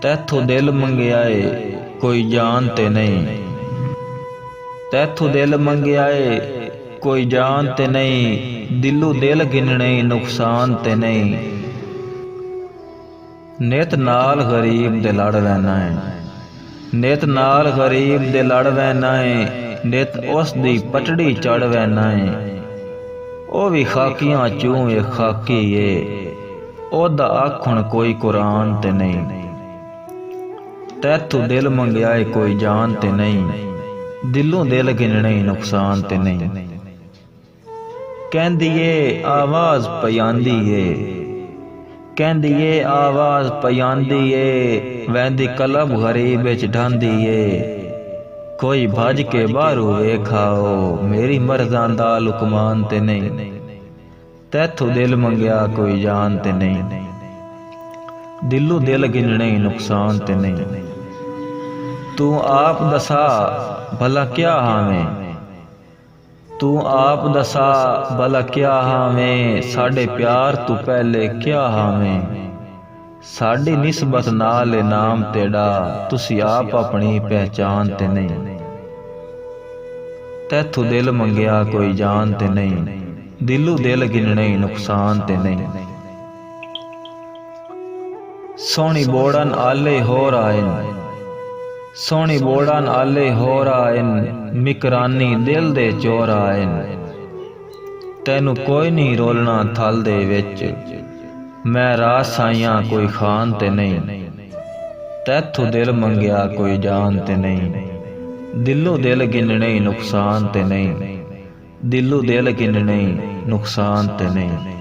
तैथों दिल मंगियाए कोई जान ते नहीं। तैथों दिल मंगियाए कोई जान ते नहीं। दिलों दिल गिनने नुकसान ते नहीं। नित नाल गरीब दे लड़ वैना है। नित नाल गरीब दे लड़ वैना है। नित उस दी पटड़ी चढ़ वैना है। ओ भी खाकियां चूं ए खाकी है। ओदा आखण कोई कुरान ते नहीं। तैथों दिल मंगियाए कोई जान ते नहीं। दिलों दिल गिनने नुकसान ते नहीं। कहंदी ए आवाज पयांदी ए। कहंदी ए आवाज पयांदी ए। वैंदी कलब गरीब विच ढांदी ए। कोई भज के बाहरों वेखाओ मेरी मर्ज़ां दा लुकमान ते नहीं। तैथों दिल मंगिया कोई जान ते नहीं। दिलों दिल गिनने नुकसान ते नहीं। तू आप दसा भला क्या हावें। तू आप दसा भला क्या हावें। साडे प्यार तू पहले क्या हावें। साडी निस्बत नाल नाम तेड़ा तुसी आप अपनी पहचान ते नहीं। तैथों दिल मंगिया कोई जान ते नहीं। दिलों दिल गिनने नुकसान ते नहीं। सोहनी बोड़न आले होर आएन। सोहनी बोड़न आले होर आएन। मिकरानी दिल दे चोर आएन। तैनू कोई नहीं रोलना थल दे विच। मैं रास आईयां कोई खान ते नहीं। तैथों दिल मंगिया कोई जान ते नहीं। दिलों दिल गिनने नुकसान ते नहीं। दिलों दिल गिनने नुकसान ते नहीं।